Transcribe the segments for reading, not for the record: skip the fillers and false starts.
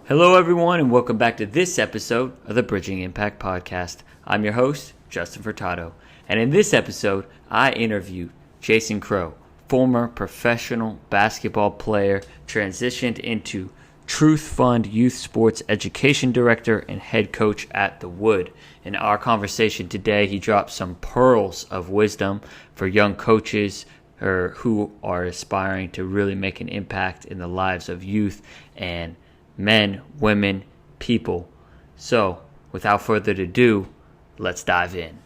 Hello, everyone, and welcome back to this episode of the Bridging Impact Podcast. I'm your host, Justin Furtado, and in this episode, I interview Jason Crowe, former professional basketball player, transitioned into Truth Fund Youth Sports Education Director and head coach at The Wood. In our conversation today, he dropped some pearls of wisdom for young coaches who are aspiring to really make an impact in the lives of youth and men, women, people. So, without further ado, let's dive in.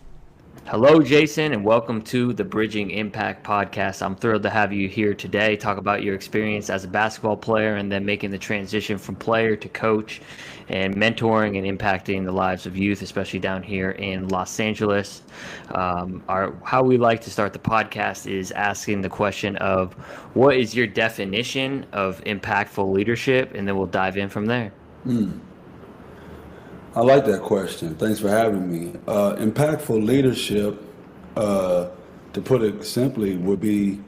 Hello, Jason, and welcome to the Bridging Impact Podcast. I'm thrilled to have you here today, talk about your experience as a basketball player and then making the transition from player to coach and mentoring and impacting the lives of youth, especially down here in Los Angeles. How we like to start the podcast is asking the question of what is your definition of impactful leadership, and then we'll dive in from there. I like that question. Thanks for having me. Impactful leadership, to put it simply, would be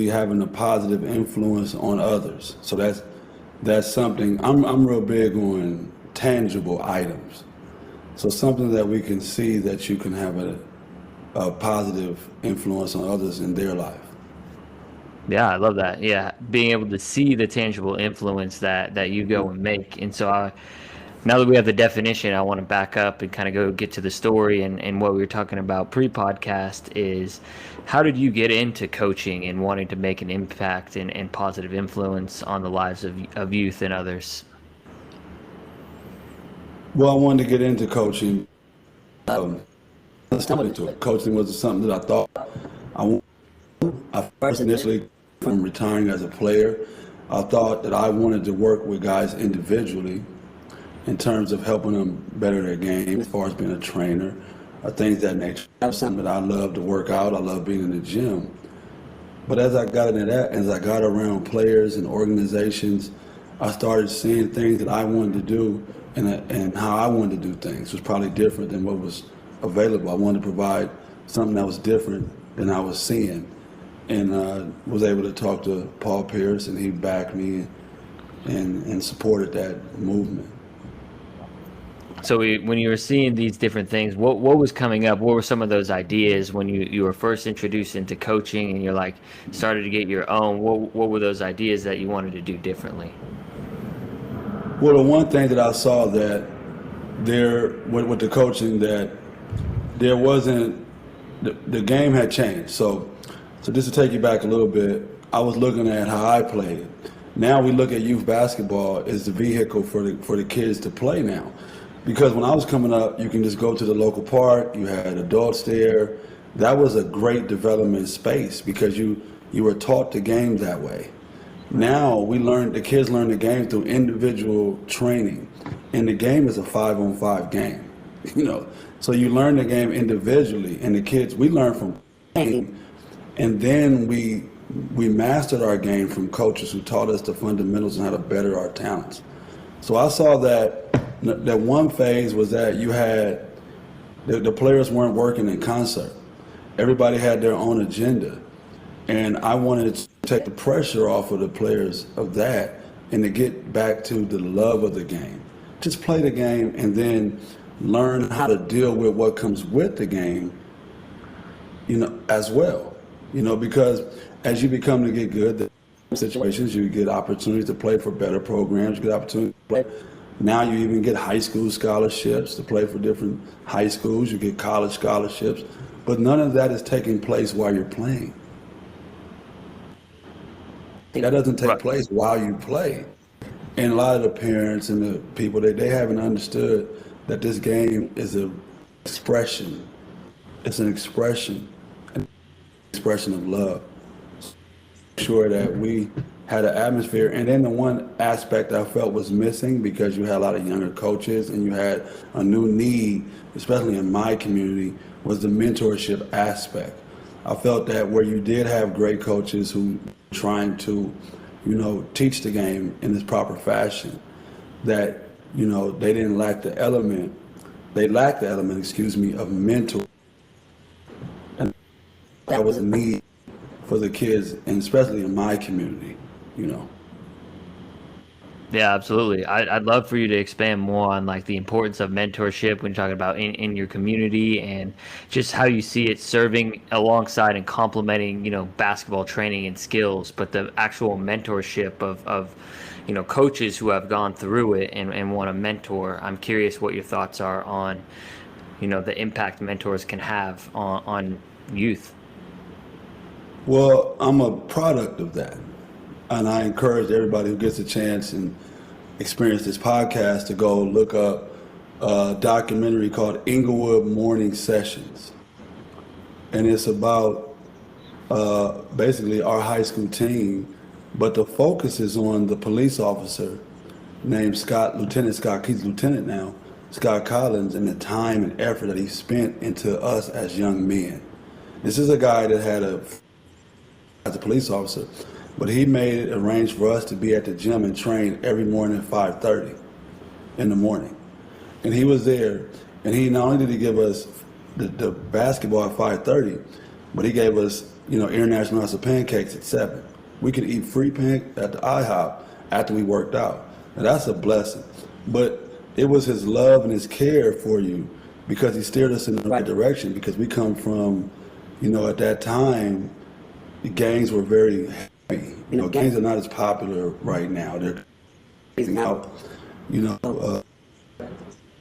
having a positive influence on others. So that's something I'm real big on tangible items. So something that we can see that you can have a positive influence on others in their life. Yeah, I love that. Yeah, being able to see the tangible influence that you go and make. And so now that we have the definition, I want to back up and kind of go get to the story. And what we were talking about pre-podcast is how did you get into coaching and wanting to make an impact and positive influence on the lives of youth and others? Well, I wanted to get into coaching. I stumbled into it. Coaching was something that I thought I first initially, from retiring as a player, I thought that I wanted to work with guys individually in terms of helping them better their game, as far as being a trainer, things of that nature. That's something that I love to work out. I love being in the gym. But as I got into that, as I got around players and organizations, I started seeing things that I wanted to do and how I wanted to do things was probably different than what was available. I wanted to provide something that was different than I was seeing. And was able to talk to Paul Pierce, and he backed me and supported that movement. So when you were seeing these different things, what was coming up? What were some of those ideas when you were first introduced into coaching and you're like started to get your own? What were those ideas that you wanted to do differently? Well, the one thing that I saw that there with the coaching, that there wasn't, the game had changed. So just to take you back a little bit, I was looking at how I played. Now we look at youth basketball as the vehicle for the kids to play now. Because when I was coming up, you can just go to the local park, you had adults there. That was a great development space because you were taught the game that way. Now the kids learn the game through individual training. And the game is a 5-on-5 game. So you learn the game individually, and the kids, we learn from game, and then we mastered our game from coaches who taught us the fundamentals and how to better our talents. So I saw that one phase was that you had, the players weren't working in concert. Everybody had their own agenda. And I wanted to take the pressure off of the players of that and to get back to the love of the game. Just play the game and then learn how to deal with what comes with the game, as well. Because as you become to get good, the situations, you get opportunities to play for better programs, you get opportunities to play. Now you even get high school scholarships to play for different high schools, you get college scholarships, but none of that is taking place while you're playing. That doesn't take place while you play. And a lot of the parents and the people, they haven't understood that this game is an expression. It's an expression of love. Sure that we had an atmosphere. And then the one aspect I felt was missing, because you had a lot of younger coaches and you had a new need, especially in my community, was the mentorship aspect. I felt that where you did have great coaches who were trying to, teach the game in its proper fashion, that, they didn't lack the element. They lacked the element, of mentor. And that was a need for the kids, and especially in my community, Yeah, absolutely. I'd love for you to expand more on like the importance of mentorship when you're talking about in your community and just how you see it serving alongside and complementing, basketball training and skills, but the actual mentorship of coaches who have gone through it and want to mentor. I'm curious what your thoughts are on, the impact mentors can have on youth. Well, I'm a product of that. And I encourage everybody who gets a chance and experience this podcast to go look up a documentary called Inglewood Morning Sessions. And it's about basically our high school team, but the focus is on the police officer named Lieutenant Scott, he's lieutenant now, Scott Collins, and the time and effort that he spent into us as young men. This is a guy that as a police officer, but he made it arranged for us to be at the gym and train every morning at 5:30 in the morning. And he was there, and he not only did he give us the basketball at 5:30, but he gave us, international house of pancakes at 7. We could eat free pancakes at the IHOP after we worked out. Now that's a blessing. But it was his love and his care for you because he steered us in the right direction, because we come from, at that time, the gangs were very heavy. Gangs are not as popular right now. They're phasing out.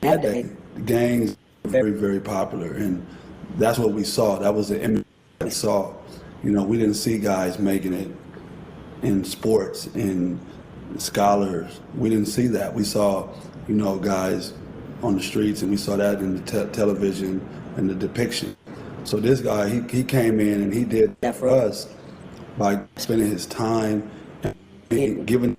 That day, the gangs were very, very popular, and that's what we saw. That was the image we saw. We didn't see guys making it in sports, in scholars. We didn't see that. We saw, guys on the streets, and we saw that in the television and the depiction. So this guy, he came in and he did that for us by spending his time, and giving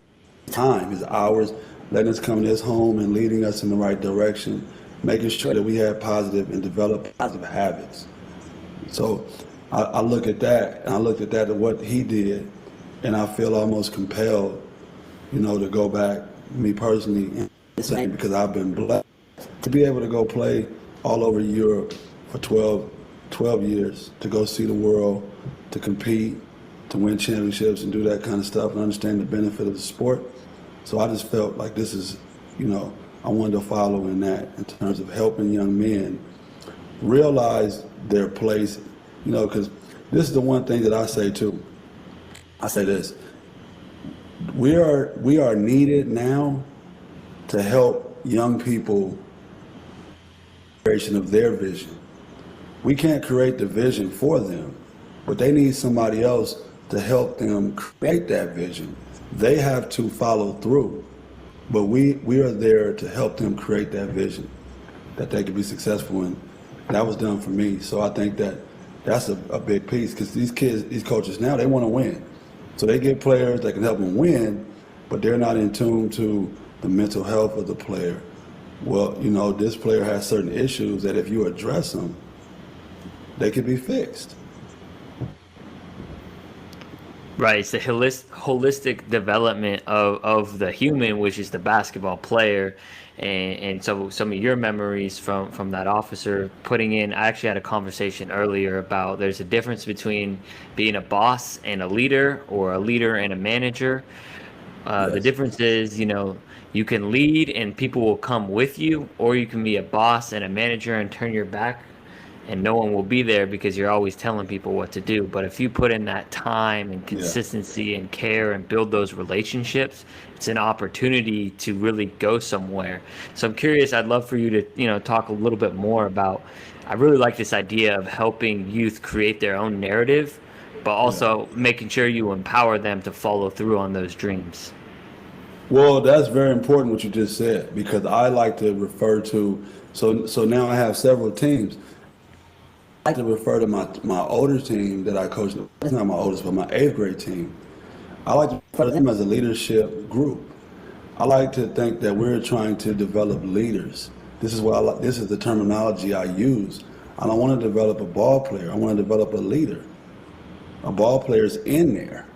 time, his hours, letting us come to his home and leading us in the right direction, making sure that we had positive and developed positive habits. So I look at that, and I looked at that at what he did, and I feel almost compelled, to go back, me personally, and say, because I've been blessed to be able to go play all over Europe for 12 years, to go see the world, to compete, to win championships and do that kind of stuff and understand the benefit of the sport. So I just felt like this is, I wanted to follow in that in terms of helping young men realize their place, because this is the one thing that I say too. I say this, we are needed now to help young people creation of their vision. We can't create the vision for them, but they need somebody else to help them create that vision. They have to follow through, but we are there to help them create that vision that they can be successful in. That was done for me. So I think that's a big piece, because these kids, these coaches now, they want to win. So they get players that can help them win, but they're not in tune to the mental health of the player. Well, this player has certain issues that if you address them, they could be fixed. Right, it's the holistic development of the human, which is the basketball player, and so some of your memories from that officer putting in. I actually had a conversation earlier about there's a difference between being a boss and a leader, or a leader and a manager. Yes. The difference is, you can lead and people will come with you, or you can be a boss and a manager and turn your back and no one will be there because you're always telling people what to do. But if you put in that time and consistency and care and build those relationships, it's an opportunity to really go somewhere. So I'm curious, I'd love for you to, talk a little bit more about, I really like this idea of helping youth create their own narrative, but also making sure you empower them to follow through on those dreams. Well, that's very important what you just said, because I like to refer to, so now I have several teams. I like to refer to my older team that I coach. It's not my oldest, but my 8th grade team. I like to refer to them as a leadership group. I like to think that we're trying to develop leaders. This is what this is the terminology I use. I don't want to develop a ball player. I want to develop a leader. A ball player's in there,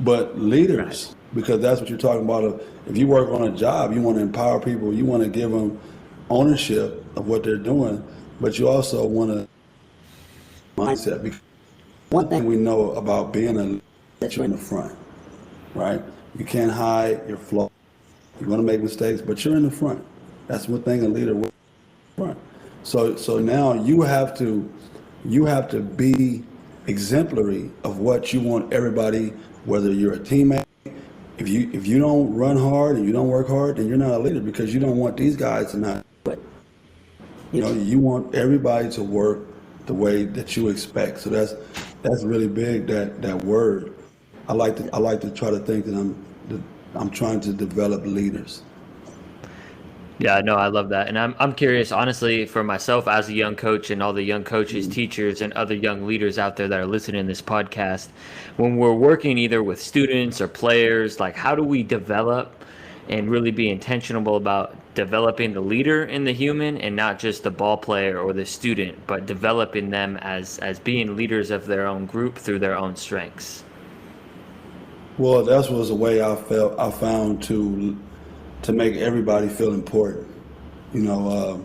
but leaders, because that's what you're talking about. If you work on a job, you want to empower people. You want to give them ownership of what they're doing. But you also want to mindset. Because one thing we know about being a leader, you're in the front, right? You can't hide your flaws. You're going to make mistakes, but you're in the front. That's one thing a leader will front. So now you have to be exemplary of what you want everybody, whether you're a teammate. If you don't run hard and you don't work hard, then you're not a leader because you don't want these guys to not. You want everybody to work the way that you expect. So that's really big. That word. I like to try to think that I'm trying to develop leaders. Yeah, no, I love that. And I'm curious, honestly, for myself as a young coach and all the young coaches, teachers, and other young leaders out there that are listening to this podcast, when we're working either with students or players, like how do we develop and really be intentional about developing the leader in the human and not just the ball player or the student, but developing them as being leaders of their own group through their own strengths? Well, that was a way I found to make everybody feel important. You know,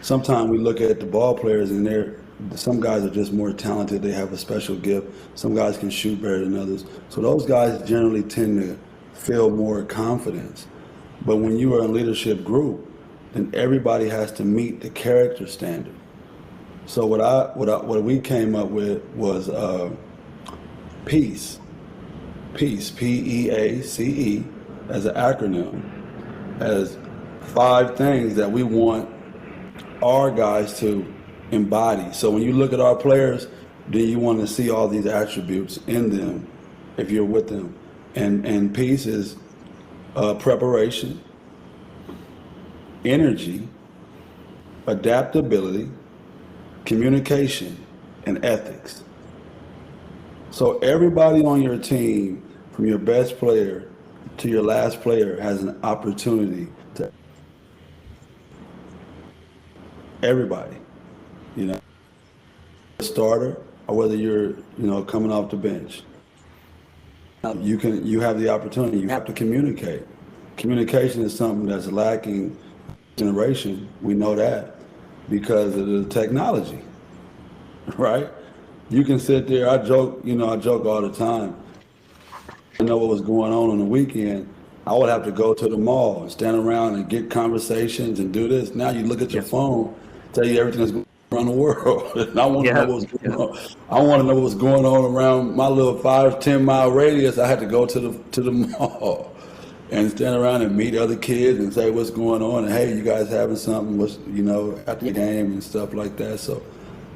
sometimes we look at the ball players and some guys are just more talented. They have a special gift. Some guys can shoot better than others. So those guys generally tend to feel more confidence. But when you are in a leadership group, then everybody has to meet the character standard. So what we came up with was peace. Peace, PEACE, as an acronym, as 5 things that we want our guys to embody. So when you look at our players, then you want to see all these attributes in them if you're with them. And peace is preparation, energy, adaptability, communication, and ethics. So everybody on your team, from your best player to your last player, has an opportunity to. Everybody, a starter or whether you're, coming off the bench, you have the opportunity. You have to communicate. Communication is something that's lacking generation. We know that because of the technology, right? You can sit there. I joke all the time. I know what was going on the weekend. I would have to go to the mall and stand around and get conversations and do this. Now you look at your phone, tell you everything that's going on around the world. And I want to know what's going on. I want to know what's going on around my little 5-10 mile radius. I had to go to the mall and stand around and meet other kids and say what's going on. And hey, you guys having something? After the game and stuff like that. So.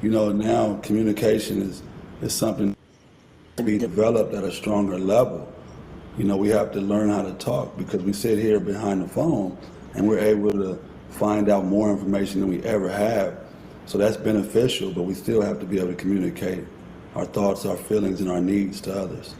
Now communication is something to be developed at a stronger level. We have to learn how to talk because we sit here behind the phone and we're able to find out more information than we ever have. So that's beneficial, but we still have to be able to communicate our thoughts, our feelings, and our needs to others.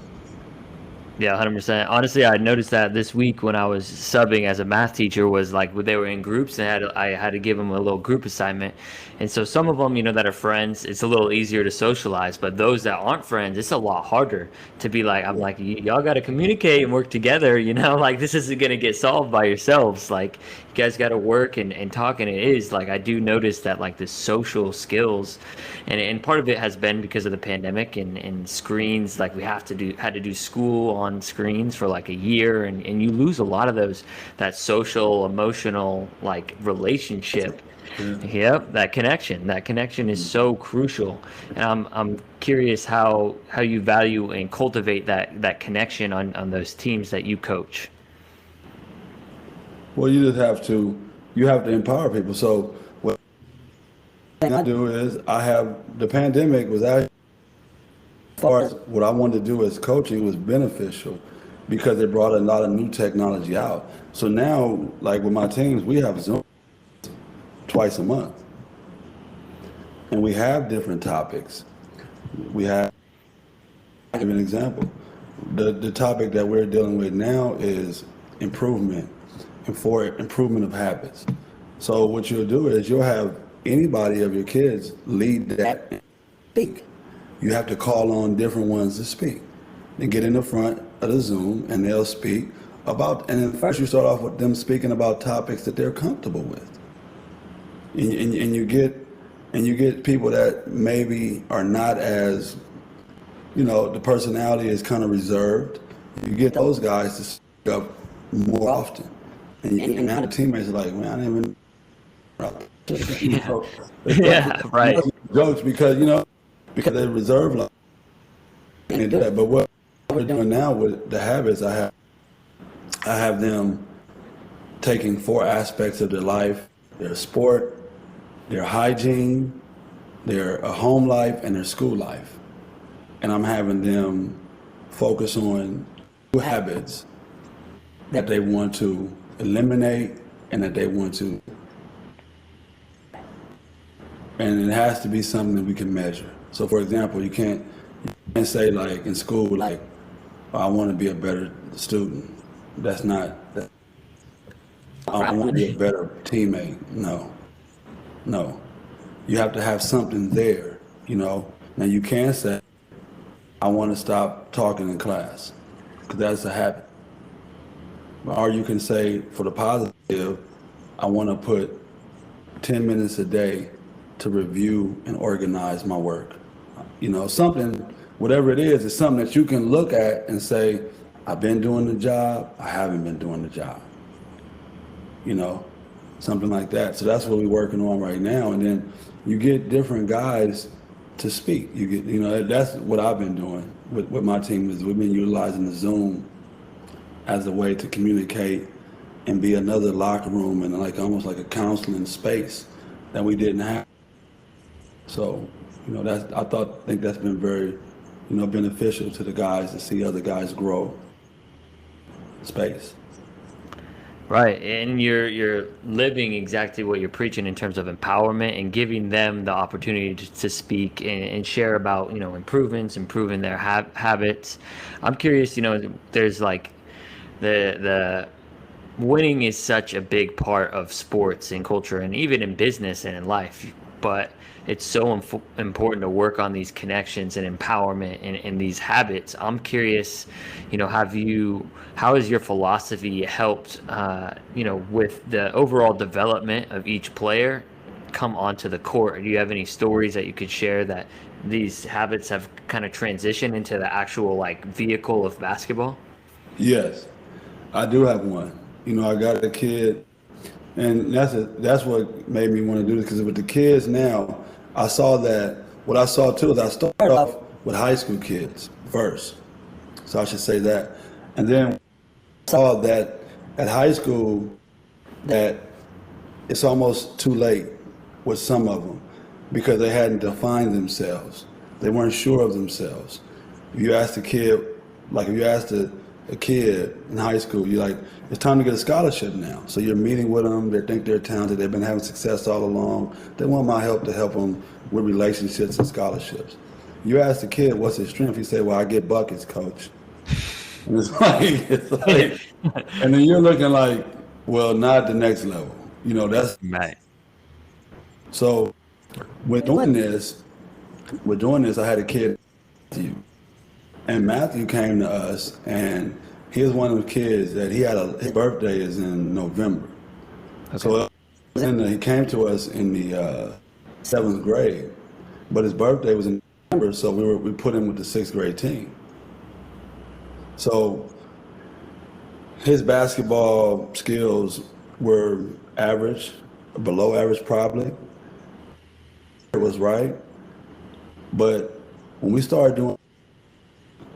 Yeah, 100%. Honestly, I noticed that this week when I was subbing as a math teacher was like they were in groups and I had to give them a little group assignment. And so some of them, that are friends, it's a little easier to socialize. But those that aren't friends, it's a lot harder to be like, I'm like, y'all got to communicate and work together, like this isn't going to get solved by yourselves. Like you guys got to work and talk. And it is like, I do notice that like the social skills and part of it has been because of the pandemic and screens, like we had to do school on screens for like a year and you lose a lot of that social, emotional, like relationship. Yep, that connection is so crucial. And I'm curious how you value and cultivate that connection on those teams that you coach. Well, you have to empower people. So what I do is the pandemic was actually, as far as what I wanted to do as coaching, was beneficial because it brought a lot of new technology out. So now, like with my teams, we have Zoom twice a month. And we have different topics. I'll give you an example. The topic that we're dealing with now is improvement and for improvement of habits. So what you'll do is you'll have anybody of your kids lead that and speak. You have to call on different ones to speak. They get in the front of the Zoom and they'll speak about, and in fact you start off with them speaking about topics that they're comfortable with. And you get people that maybe are not as, the personality is kind of reserved, You get those guys to speak up more often. And now the teammates are like, man, I didn't even you know, it's Yeah, right. jokes because they reserve like and do that. But what we're doing now with the habits, I have them taking 4 aspects of their life: their sport, their hygiene, their home life, and their school life. And I'm having them focus on 2 habits that they want to eliminate and that they want to. And it has to be something that we can measure. So, for example, you can't say like in school, like, oh, I want to be a better student. That's not. That, I want to be a better teammate. No. You have to have something there. Now you can't say, I want to stop talking in class, because that's a habit. Or you can say, for the positive, I want to put 10 minutes a day to review and organize my work. Something, whatever it is, it's something that you can look at and say, I've been doing the job, I haven't been doing the job. Something like that. So that's what we're working on right now. And then you get different guys to speak. You get, that's what I've been doing with my team. Is we've been utilizing the Zoom as a way to communicate and be another locker room and like almost like a counseling space that we didn't have. So, I think that's been very, beneficial to the guys to see other guys grow space. Right, and you're living exactly what you're preaching in terms of empowerment and giving them the opportunity to speak and share about improving their habits. I'm curious, there's like the winning is such a big part of sports and culture and even in business and in life, but it's so important to work on these connections and empowerment and these habits. I'm curious, how has your philosophy helped, with the overall development of each player come onto the court? Do you have any stories that you could share that these habits have kind of transitioned into the actual like vehicle of basketball? Yes, I do have one. I got a kid, and that's what made me want to do this, because with the kids now, I saw that, what I saw too is I started off with high school kids first. So I should say that. And then I saw that at high school that it's almost too late with some of them because they hadn't defined themselves. They weren't sure of themselves. If you asked a kid in high school, you're like, it's time to get a scholarship now. So you're meeting with them, they think they're talented, they've been having success all along. They want my help to help them with relationships and scholarships. You ask the kid, what's his strength? He say, well, I get buckets, coach. And it's like, and then you're looking like, well, not at the next level. That's right. So with doing this, I had a kid, Matthew. And Matthew came to us, and he was one of the kids that his birthday is in November. Okay. So he came to us in the 7th grade, but his birthday was in November, so we put him with the 6th grade team. So his basketball skills were average, below average probably. It was right. But when we started doing,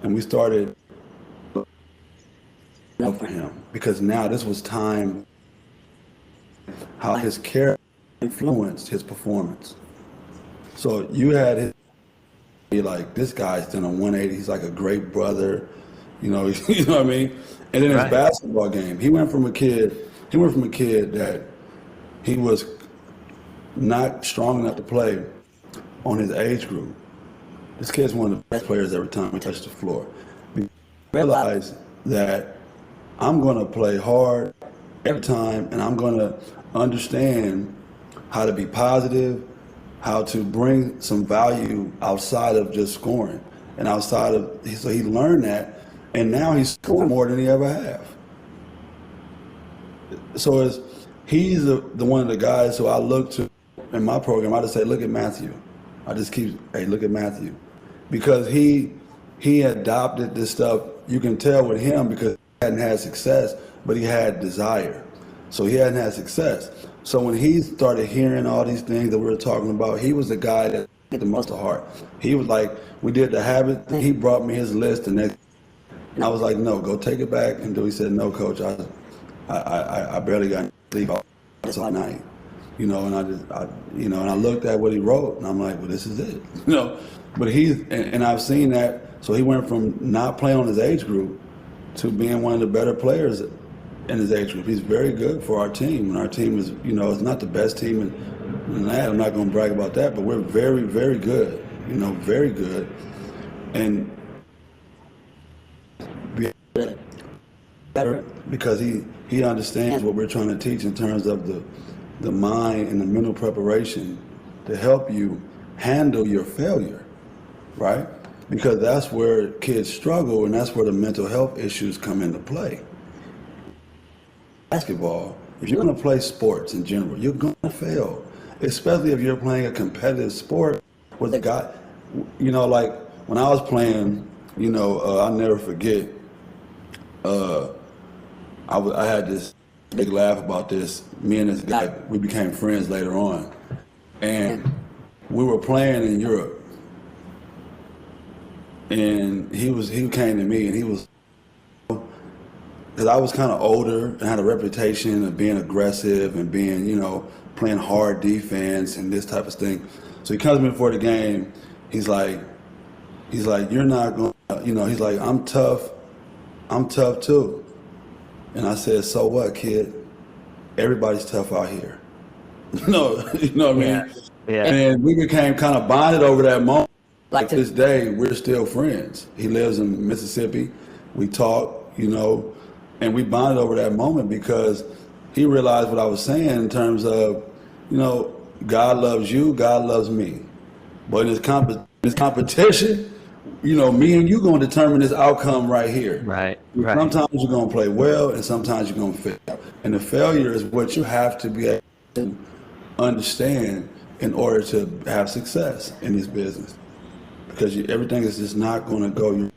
and we started for him, because now this was time how his character influenced his performance. So you had his, be like, this guy's done a 180, he's like a great brother, you know what I mean? And then his basketball game, he went from a kid that he was not strong enough to play on his age group. This kid's one of the best players every time he touched the floor. We realized that I'm going to play hard every time, and I'm going to understand how to be positive, how to bring some value outside of just scoring, and so he learned that, and now he's scoring more than he ever have. So he's the one of the guys who I look to in my program. I just say, look at Matthew. Look at Matthew. Because he he adopted this stuff. You can tell with him because he hadn't had success, but he had desire. So he hadn't had success. So when he started hearing all these things that we were talking about, he was the guy that took the most to heart. He was like, we did the habit. He brought me his list, and I was like, no, go take it back and do. He said, no, coach, I barely got sleep all night, and I looked at what he wrote, and I'm like, well, this is it, But and I've seen that. So he went from not playing on his age group to being one of the better players in his age group. He's very good for our team, and our team is, it's not the best team in that. I'm not going to brag about that, but we're very, very good, very good. And better because he understands what we're trying to teach in terms of the mind and the mental preparation to help you handle your failure, right? Because that's where kids struggle, and that's where the mental health issues come into play. Basketball, if you're going to play sports in general, you're going to fail, especially if you're playing a competitive sport with a guy, like when I was playing, I'll never forget, I had this big laugh about this. Me and this guy, we became friends later on, and we were playing in Europe, and he came to me, and he was, because I was kind of older and had a reputation of being aggressive and being, playing hard defense and this type of thing. So he comes to me before the game. He's like, you're not going to, he's like, I'm tough too. And I said, so what, kid? Everybody's tough out here. You know what I mean? Yeah. And we became kind of bonded over that moment. Like to this day, we're still friends. He lives in Mississippi. We talk, and we bonded over that moment because he realized what I was saying in terms of, God loves you, God loves me. But in this competition, me and you going to determine this outcome right here. Right. Sometimes you're going to play well, and sometimes you're going to fail. And the failure is what you have to be able to understand in order to have success in this business. Because everything is just not going to go.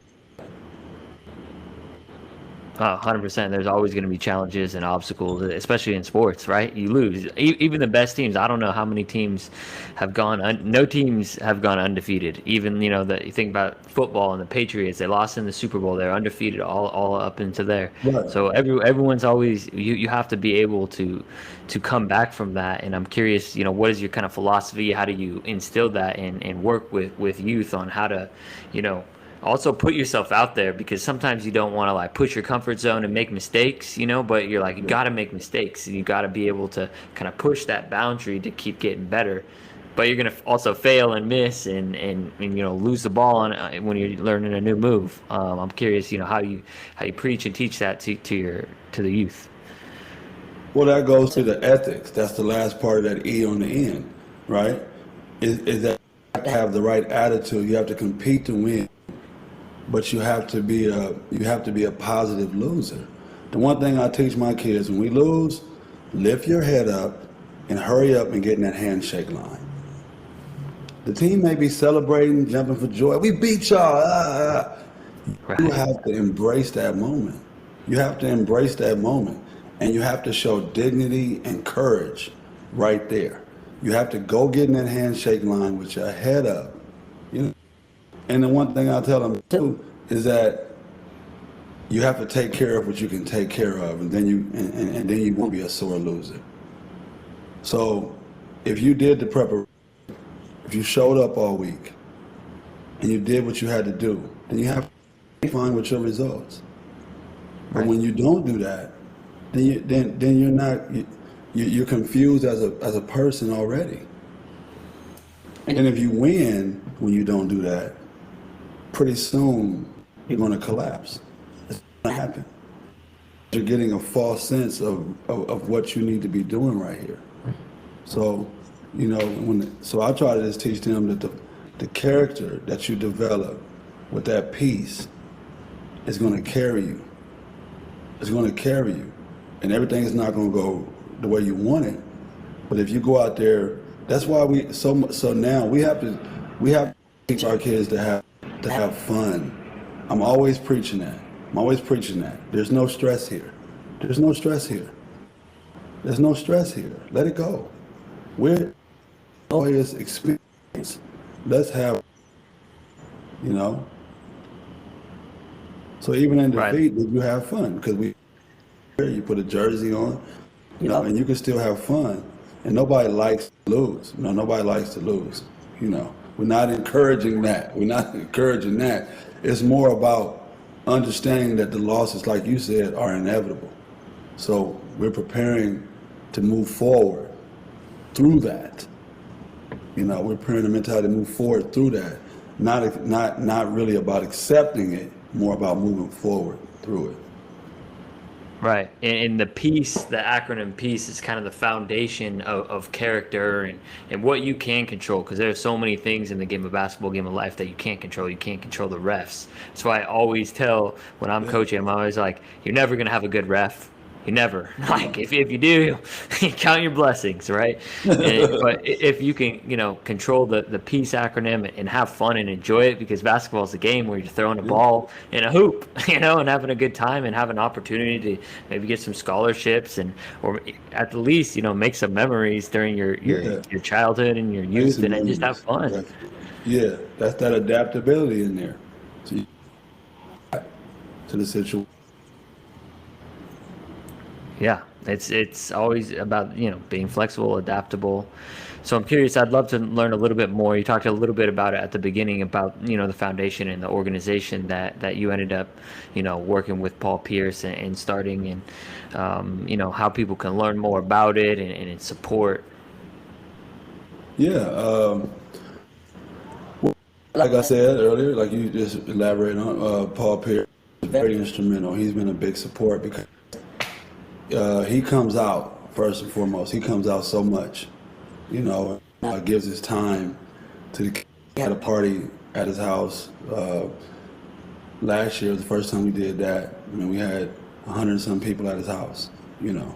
100%. There's always going to be challenges and obstacles, especially in sports, right? You lose. Even the best teams, I don't know how many teams have no teams have gone undefeated. Even, you think about football and the Patriots, they lost in the Super Bowl. They're undefeated all up into there. Right. So everyone's always, you have to be able to come back from that. And I'm curious, what is your kind of philosophy? How do you instill that and work with youth on how to, also put yourself out there, because sometimes you don't want to push your comfort zone and make mistakes, but you're you got to make mistakes, and you got to be able to kind of push that boundary to keep getting better. But you're going to also fail and miss and lose the ball on when you're learning a new move. I'm curious, how you preach and teach that to the youth. Well, that goes to the ethics. That's the last part of that E on the end, right? Is that you have to have the right attitude. You have to compete to win. But you have to be a positive loser. The one thing I teach my kids, when we lose, lift your head up and hurry up and get in that handshake line. The team may be celebrating, jumping for joy. We beat y'all. Right. You have to embrace that moment. You have to embrace that moment. And you have to show dignity and courage right there. You have to go get in that handshake line with your head up. And the one thing I tell them too is that you have to take care of what you can take care of, and then you won't be a sore loser. So if you did the preparation, if you showed up all week, and you did what you had to do, then you have to be fine with your results. But right. When you don't do that, then you're not you're confused as a person already. And if you win when you don't do that, pretty soon you're going to collapse. It's going to happen. You're getting a false sense of what you need to be doing right here. So, so I try to just teach them that the character that you develop with that peace is going to carry you. It's going to carry you. And everything is not going to go the way you want it. But if you go out there, that's why so now we have to teach our kids to have fun I'm always preaching that. I'm always preaching that. There's no stress here. There's no stress here. There's no stress here. Let it go. We're always experience. Let's have, you know. So even in defeat, you have fun because you put a jersey on, you know, and you can still have fun. And nobody likes to lose. You know, nobody likes to lose. You know, we're not encouraging that. We're not encouraging that. It's more about understanding that the losses, like you said, are inevitable. So we're preparing to move forward through that. You know, we're preparing the mentality to move forward through that. Not really about accepting it, more about moving forward through it. Right. And the peace, the acronym peace, is kind of the foundation of character and what you can control, because there are so many things in the game of basketball, game of life that you can't control. You can't control the refs. That's why I always tell when I'm coaching, I'm always like, you're never going to have a good ref. You never. Like, if you do, count your blessings, right? But if you can, you know, control the peace acronym and have fun and enjoy it, because basketball is a game where you're throwing a ball in a hoop, you know, and having a good time and have an opportunity to maybe get some scholarships or at the least, you know, make some memories during your childhood and your youth, and then just have fun. Right. Yeah, that's that adaptability in there. So you to the situation. Yeah, it's always about, you know, being flexible, adaptable. So I'm curious, I'd love to learn a little bit more. You talked a little bit about it at the beginning about, you know, the foundation and the organization that you ended up, you know, working with Paul Pierce and starting, and, you know, how people can learn more about it and its support. Yeah, like I said earlier, like you just elaborated on, Paul Pierce is very instrumental. He's been a big support because he comes out, first and foremost, he comes out so much, you know, gives his time to the kids. He had a party at his house last year, was the first time we did that. I mean, we had 100 and some people at his house, you know,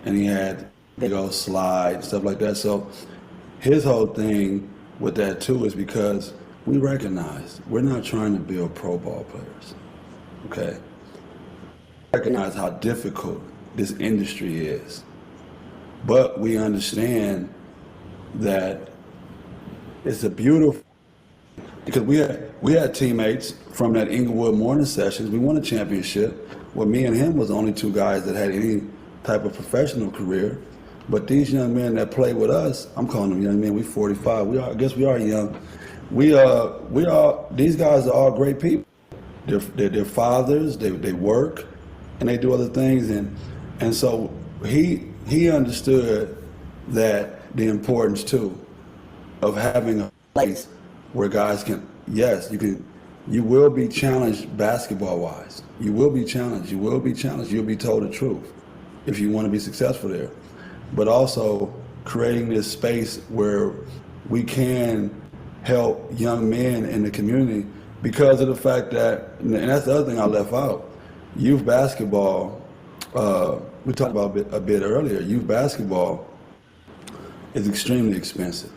and he had big old slide and stuff like that. So his whole thing with that too is because we recognize we're not trying to build pro ball players, okay? Recognize how difficult this industry is, but we understand that it's a beautiful, because we had teammates from that Inglewood morning sessions. We won a championship. Well, me and him was the only two guys that had any type of professional career. But these young men that play with us, I'm calling them young men. We 45. I guess we are young. These guys are all great people. They're fathers. They work, and they do other things. And so he understood that the importance too of having a place where guys can, yes, you will be challenged basketball wise. You will be challenged. You'll be told the truth if you want to be successful there. But also creating this space where we can help young men in the community because of the fact that, and that's the other thing I left out, youth basketball, we talked about a bit earlier, youth basketball is extremely expensive.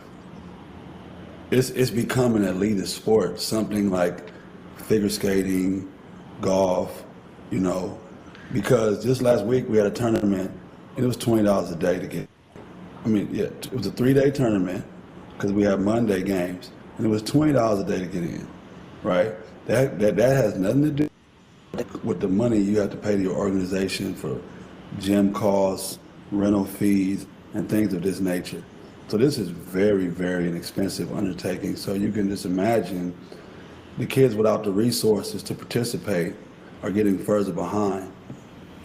It's becoming an elitist sport, something like figure skating, golf, you know, because just last week we had a tournament, and it was $20 a day to get. I mean, yeah, it was a 3-day tournament because we have Monday games, and it was $20 a day to get in, right? That has nothing to do with the money you have to pay to your organization for gym costs, rental fees, and things of this nature. So this is very, very inexpensive undertaking. So you can just imagine the kids without the resources to participate are getting further behind.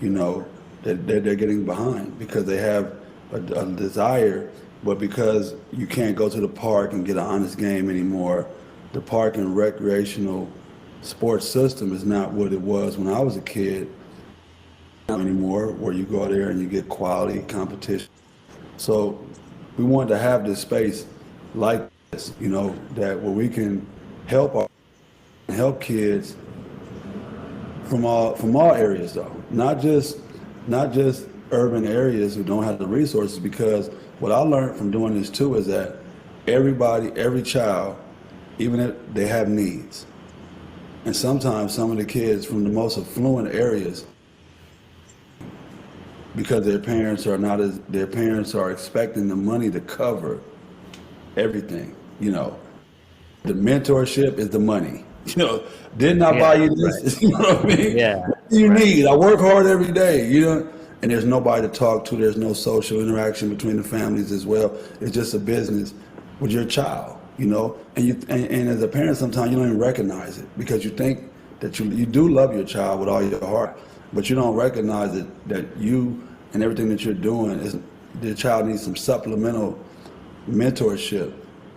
You know, they're getting behind because they have a desire, but because you can't go to the park and get an honest game anymore, the park and recreational sports system is not what it was when I was a kid anymore, where you go there and you get quality competition. So we wanted to have this space like this, you know, that where we can help kids from all areas though, not just urban areas who don't have the resources, because what I learned from doing this too is that every child, even if they have needs, And sometimes some of the kids from the most affluent areas, because their parents are expecting the money to cover everything, The mentorship is the money. Didn't I buy you this? Right. You know what I mean? Yeah. What do you Right. need? I work hard every day, And there's nobody to talk to. There's no social interaction between the families as well. It's just a business with your child, And as a parent, sometimes you don't even recognize it because you think that you do love your child with all your heart, but you don't recognize that you and everything that you're doing is the child needs some supplemental mentorship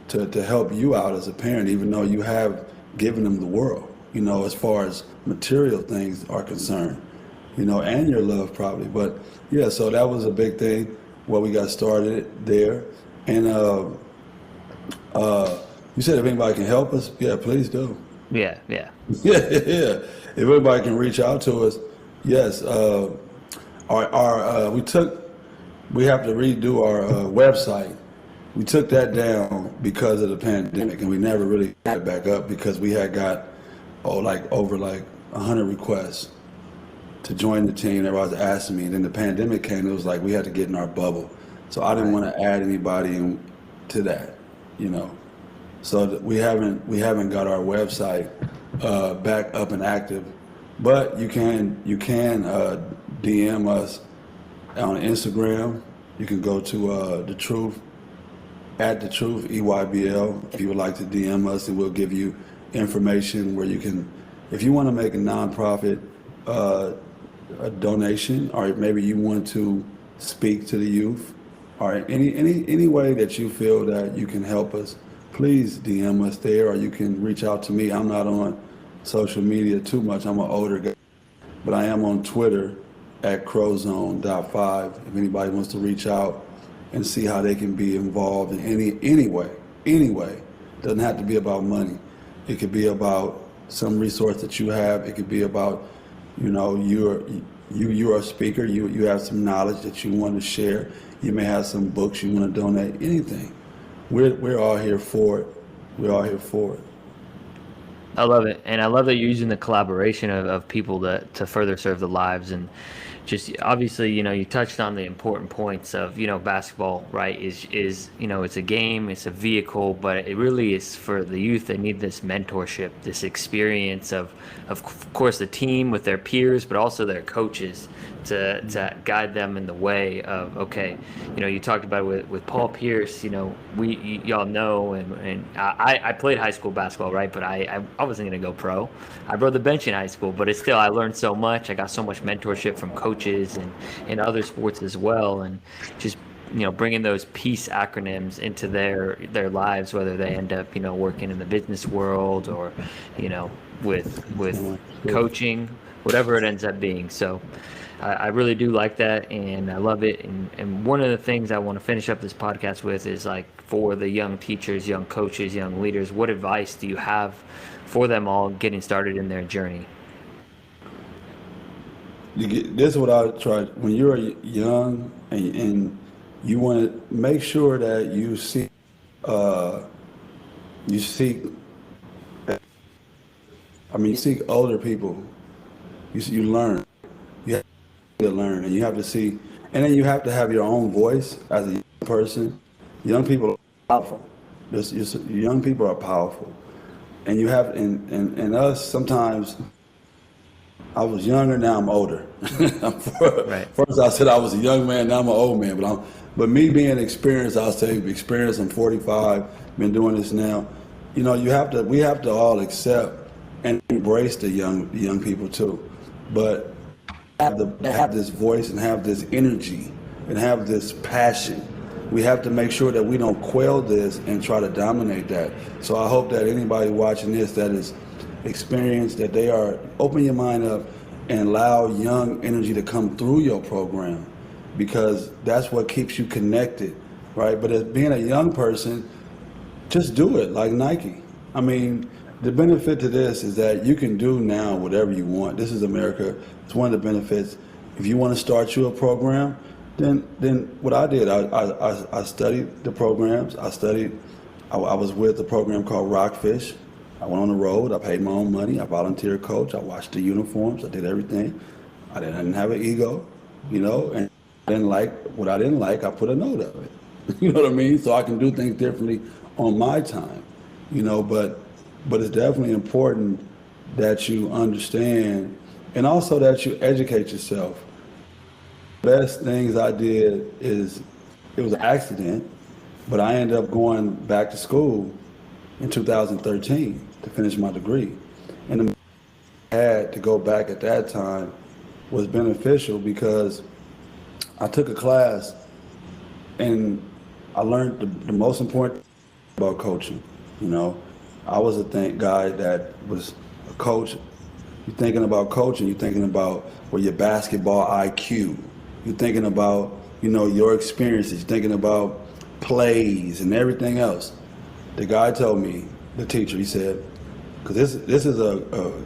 to help you out as a parent, even though you have given them the world, as far as material things are concerned, and your love probably. But yeah, so that was a big thing where we got started there. And you said if anybody can help us, yeah, please do. Yeah. Yeah. If everybody can reach out to us, yes. We have to redo our website. We took that down because of the pandemic, and we never really got it back up because we had got over 100 requests to join the team. Everybody was asking me, and then the pandemic came. It was like we had to get in our bubble, so I didn't want to add anybody to that, So we haven't got our website back up and active, but you can DM us on Instagram. You can go to The Truth, @The Truth, EYBL, if you would like to DM us, and we'll give you information where you can, if you want to make a nonprofit a donation, or maybe you want to speak to the youth, or any way that you feel that you can help us, please DM us there, or you can reach out to me. I'm not on social media too much. I'm an older guy, but I am on Twitter @crowzone.5. If anybody wants to reach out and see how they can be involved in any way. Doesn't have to be about money. It could be about some resource that you have. It could be about, you're a speaker. You have some knowledge that you want to share. You may have some books you want to donate. Anything. We're all here for it. We're all here for it. I love it, and I love that you're using the collaboration of people to further serve the lives. And just obviously, you touched on the important points of, basketball, right? Is it's a game, it's a vehicle, but it really is for the youth. They need this mentorship, this experience of course, the team with their peers, but also their coaches to guide them in the way of, okay, you talked about it with Paul Pierce, y'all know, and I played high school basketball, right? But I wasn't going to go pro. I rode the bench in high school, but it's still, I learned so much. I got so much mentorship from coaches and other sports as well. And just, bringing those peace acronyms into their lives, whether they end up, working in the business world or, with coaching, whatever it ends up being. So I really do like that, and I love it. And one of the things I want to finish up this podcast with is, for the young teachers, young coaches, young leaders, what advice do you have for them all getting started in their journey? This is what I try. When you're young and you want to make sure that you seek older people. You learn. You have to learn, and you have to see, and then you have to have your own voice as a young person. Young people are powerful. Young people are powerful, and you have, and us sometimes. I was younger, now I'm older. Right. First I said I was a young man, now I'm an old man. But me being experienced, I'll say experienced. I'm 45, been doing this now. We have to all accept and embrace the young people too. But have this voice and have this energy and have this passion. We have to make sure that we don't quell this and try to dominate that. So I hope that anybody watching this that is experienced, that they are, open your mind up and allow young energy to come through your program, because that's what keeps you connected, right? But as being a young person, just do it like Nike. I mean, the benefit to this is that you can do now whatever you want. This is America. It's one of the benefits. If you want to start you a program, then what I did, I studied the programs. I was with a program called Rockfish. I went on the road. I paid my own money. I volunteered coach. I watched the uniforms. I did everything. I didn't have an ego, and I didn't like what I didn't like. I put a note of it. You know what I mean? So I can do things differently on my time, but it's definitely important that you understand and also that you educate yourself. Best things I did is it was an accident, but I ended up going back to school in 2013 to finish my degree. And the I had to go back at that time was beneficial because I took a class and I learned the most important about coaching. I was a guy that was a coach. You're thinking about coaching, you're thinking about your basketball IQ. You're thinking about, your experiences. You're thinking about plays and everything else. The guy told me, the teacher, he said, because this is a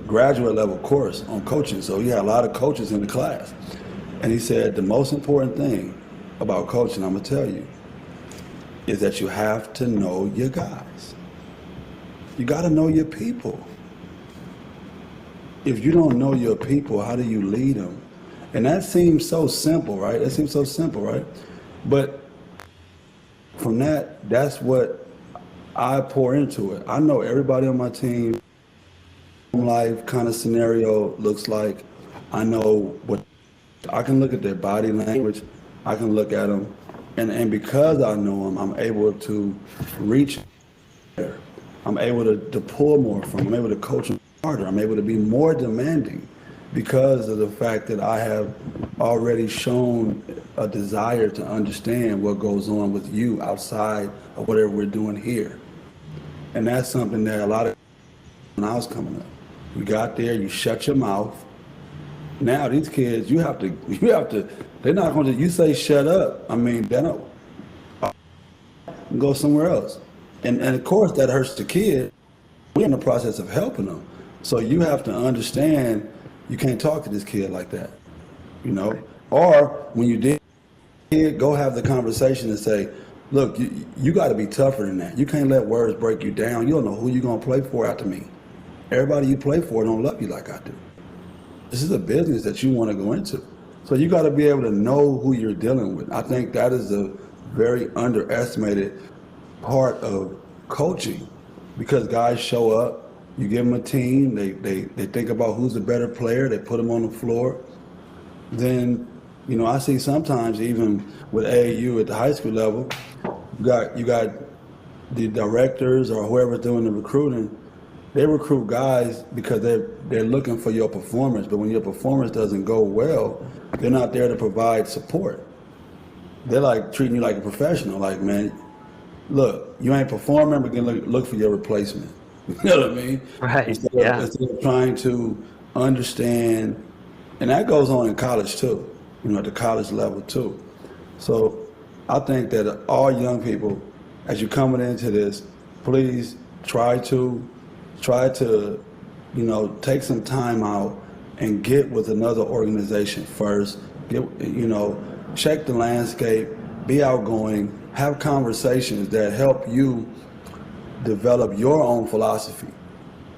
graduate level course on coaching, so you had a lot of coaches in the class. And he said, the most important thing about coaching, I'm going to tell you, is that you have to know your guys. You got to know your people. If you don't know your people, how do you lead them? And that seems so simple, right? But from that's what I pour into it. I know everybody on my team, life kind of scenario looks like. I know what I can look at their body language. I can look at them, and because I know them, I'm able to reach there. I'm able to pull more from them. I'm able to coach them harder. I'm able to be more demanding because of the fact that I have already shown a desire to understand what goes on with you outside of whatever we're doing here. And that's something that a lot of when I was coming up. You got there, you shut your mouth. Now these kids, you have to, they're not going to, you say shut up. I mean, they don't, go somewhere else. And of course that hurts the kid. We're in the process of helping them. So you have to understand you can't talk to this kid like that, Or when you did, go have the conversation and say, look, you got to be tougher than that. You can't let words break you down. You don't know who you're going to play for after me. Everybody you play for don't love you like I do. This is a business that you want to go into. So you got to be able to know who you're dealing with. I think that is a very underestimated part of coaching because guys show up, you give them a team, they think about who's the better player, they put them on the floor. Then, I see sometimes even with AAU at the high school level, you got the directors or whoever's doing the recruiting, they recruit guys because they're looking for your performance, but when your performance doesn't go well, they're not there to provide support. They're like treating you like a professional, like, man, look, you ain't performing, we're gonna look for your replacement. You know what I mean? Right. Instead of trying to understand, and that goes on in college too, at the college level too. So I think that all young people, as you're coming into this, please try to, take some time out and get with another organization first. Check the landscape, be outgoing, have conversations that help you develop your own philosophy,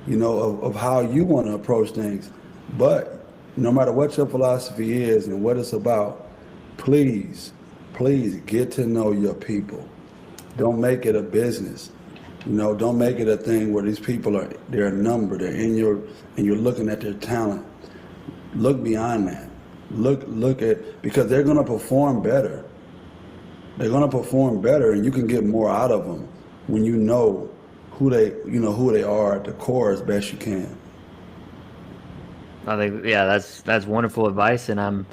of how you want to approach things. But no matter what your philosophy is and what it's about, please get to know your people. Don't make it a business. Don't make it a thing where these people they're a number, they're in and you're looking at their talent. Look beyond that. Look at, because they're going to perform better. They're going to perform better and you can get more out of them when you know who they are at the core as best you can. I think, that's wonderful advice, and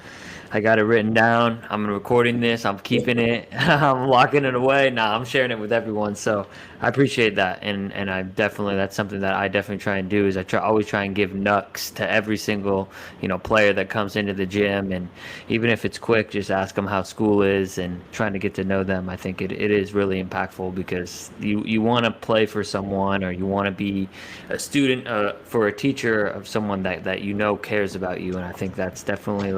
I got it written down. I'm recording this. I'm keeping it. I'm locking it away. I'm sharing it with everyone. So I appreciate that, and that's something that I definitely try and do. Is always try and give nugs to every single player that comes into the gym, and even if it's quick, just ask them how school is and trying to get to know them. I think it is really impactful because you want to play for someone, or you want to be a student for a teacher of someone that cares about you, and I think that's definitely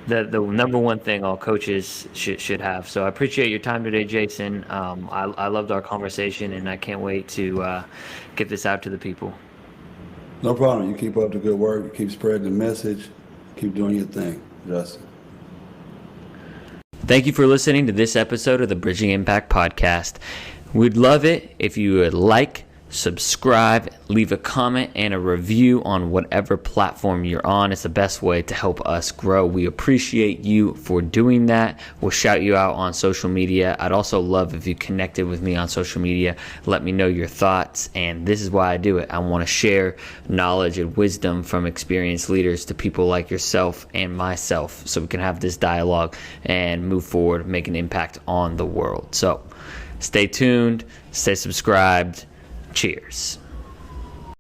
the number one thing all coaches should have. So I appreciate your time today, Jason. I loved our conversation, and I can't wait to get this out to the people. No problem. You keep up the good work. You keep spreading the message. Keep doing your thing, Justin. Thank you for listening to this episode of the Bridging Impact Podcast. We'd love it if you would like, subscribe, leave a comment and a review on whatever platform you're on. It's the best way to help us grow. We appreciate you for doing that. We'll shout you out on social media. I'd also love if you connected with me on social media. Let me know your thoughts, and this is why I do it. I want to share knowledge and wisdom from experienced leaders to people like yourself and myself, so we can have this dialogue and move forward, make an impact on the world. So stay tuned, stay subscribed. Cheers.